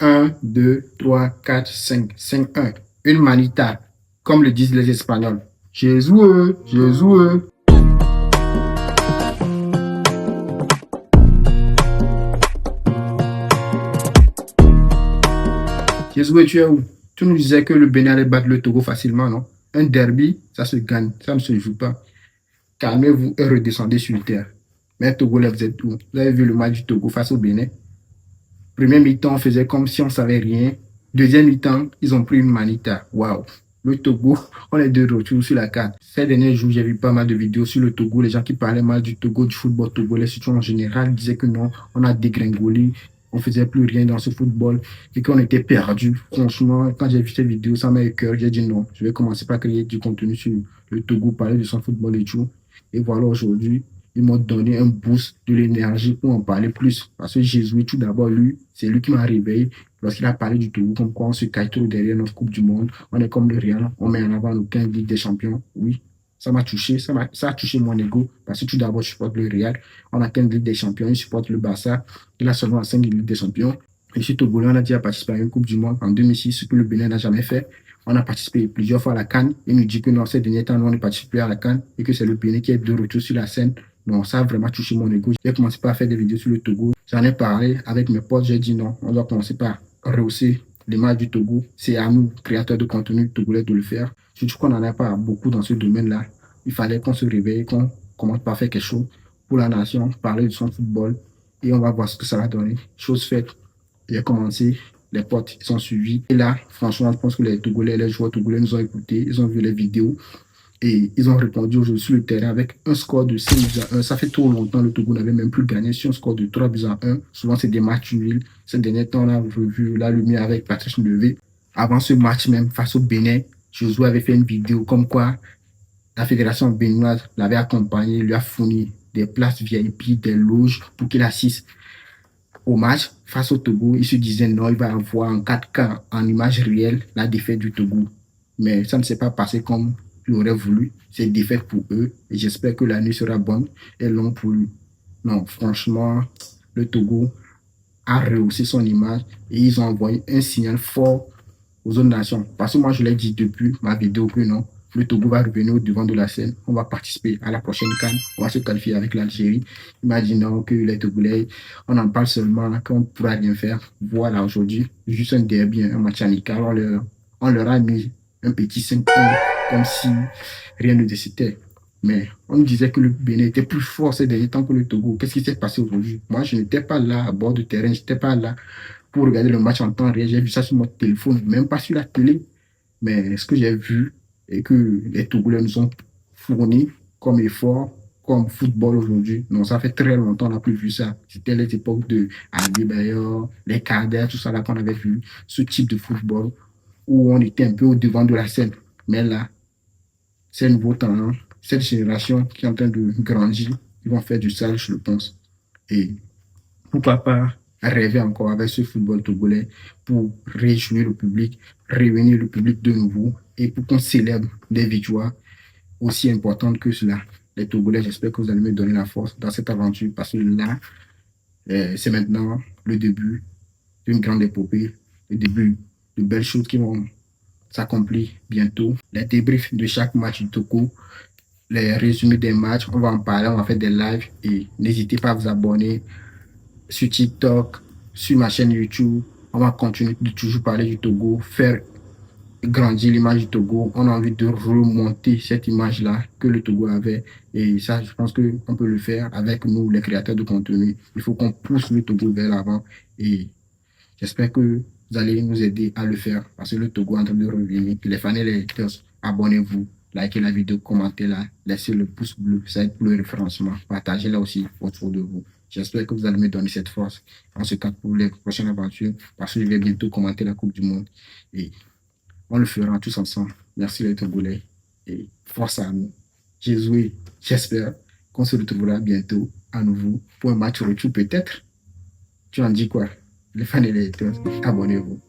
1, 2, 3, 4, 5. 5-1. Une manita, comme le disent les Espagnols. Jésus, Jésus. Jésus, tu es où? Tu nous disais que le Bénin allait battre le Togo facilement, non? Un derby, ça se gagne, ça ne se joue pas. Calmez-vous et redescendez sur terre. Mais Togolais, vous êtes où? Vous avez vu le match du Togo face au Bénin? Premier mi-temps, on faisait comme si on ne savait rien. Deuxième mi-temps, ils ont pris une manita. Waouh! Le Togo, on est de retour sur la carte. Ces derniers jours, j'ai vu pas mal de vidéos sur le Togo. Les gens qui parlaient mal du Togo, du football togolais, surtout en général, disaient que non, on a dégringolé, on faisait plus rien dans ce football et qu'on était perdu. Franchement, quand j'ai vu ces vidéos, ça m'a eu cœur. J'ai dit non, je vais commencer par créer du contenu sur le Togo, parler de son football et tout. Et voilà, aujourd'hui, ils m'ont donné un boost de l'énergie pour en parler plus. Parce que Jésus, tout d'abord, lui, c'est lui qui m'a réveillé lorsqu'il a parlé du Togo, comme quoi on se cache trop derrière notre Coupe du Monde. On est comme le Real, on met en avant nos 15 Ligue des Champions. Oui, ça m'a touché, ça a touché mon ego. Parce que tout d'abord, je supporte le Real. On a 15 Ligue des Champions, il supporte le Barça. Il a seulement 5 Ligue des Champions. Et chez Togolais, on a déjà participé à une Coupe du Monde en 2006, ce que le Bénin n'a jamais fait. On a participé plusieurs fois à la CAN. Il nous dit que dans ces derniers temps, nous, on est participé à la CAN et que c'est le Bénin qui est de retour sur la scène. Donc, ça a vraiment touché mon ego. J'ai commencé par faire des vidéos sur le Togo. J'en ai parlé avec mes potes. J'ai dit non, on doit commencer par rehausser l'image du Togo. C'est à nous, créateurs de contenu togolais, de le faire. Surtout qu'on n'en a pas beaucoup dans ce domaine-là. Il fallait qu'on se réveille, qu'on commence par faire quelque chose pour la nation, parler de son football. Et on va voir ce que ça va donner. Chose faite, j'ai commencé. Les potes, ils sont suivis. Et là, franchement, je pense que les Togolais, les joueurs togolais nous ont écoutés. Ils ont vu les vidéos. Et ils ont répondu aujourd'hui sur le terrain avec un score de 5 buts à 1. Ça fait trop longtemps, le Togo n'avait même plus gagné sur un score de 3 buts à 1. Souvent, c'est des matchs nuls. Ces derniers temps, on a revu la lumière avec Patrice Levé. Avant ce match même, face au Bénin, Josué avait fait une vidéo comme quoi la fédération béninoise l'avait accompagné, lui a fourni des places VIP, des loges pour qu'il assiste au match face au Togo. Il se disait non, il va avoir en 4K, en image réelle, la défaite du Togo. Mais ça ne s'est pas passé comme il aurait voulu. C'est une défaite pour eux. Et j'espère que la nuit sera bonne et longue pour lui. Non, franchement, le Togo a rehaussé son image et ils ont envoyé un signal fort aux autres nations. Parce que moi, je l'ai dit depuis ma vidéo que non, le Togo va revenir au devant de la scène. On va participer à la prochaine CAN. On va se qualifier avec l'Algérie. Imaginons que les Togolais, on en parle seulement, qu'on ne pourra rien faire. Voilà, aujourd'hui, juste un derby, un match amical. On leur a mis un petit 5-1 comme si rien ne décidait. Mais on nous disait que le Bénin était plus fort ces derniers temps que le Togo. Qu'est-ce qui s'est passé aujourd'hui? Moi, je n'étais pas là à bord de terrain. Je n'étais pas là pour regarder le match en temps réel. J'ai vu ça sur mon téléphone, même pas sur la télé. Mais ce que j'ai vu et que les Togolais nous ont fourni comme effort, comme football aujourd'hui, non, ça fait très longtemps qu'on n'a plus vu ça. C'était les époques de Adebayor, les Kader, tout ça là qu'on avait vu, ce type de football où on était un peu au devant de la scène. Mais là, c'est un nouveau temps, cette génération qui est en train de grandir, ils vont faire du sale, je le pense. Et pourquoi pas rêver encore avec ce football togolais pour réjouir le public, réunir le public de nouveau et pour qu'on célèbre des victoires aussi importantes que cela. Les Togolais, j'espère que vous allez me donner la force dans cette aventure parce que là, c'est maintenant le début d'une grande épopée, le début de belles choses qui vont s'accomplir bientôt. Les débriefs de chaque match du Togo, les résumés des matchs, on va en parler, on va faire des lives et n'hésitez pas à vous abonner sur TikTok, sur ma chaîne YouTube. On va continuer de toujours parler du Togo, faire grandir l'image du Togo. On a envie de remonter cette image-là que le Togo avait. Et ça, je pense qu'on peut le faire avec nous, les créateurs de contenu. Il faut qu'on pousse le Togo vers l'avant. Et j'espère que vous allez nous aider à le faire parce que le Togo est en train de revenir. Les fans et les haters, abonnez-vous, likez la vidéo, commentez-la, laissez le pouce bleu, ça aide pour le référencement. Partagez-la aussi autour de vous. J'espère que vous allez me donner cette force en ce cas pour les prochaines aventures parce que je vais bientôt commenter la Coupe du Monde et on le fera tous ensemble. Merci les Togolais et force à nous. Jésus, j'espère qu'on se retrouvera bientôt à nouveau pour un match retour peut-être. Tu en dis quoi? Les fans et les haters, abonnez-vous.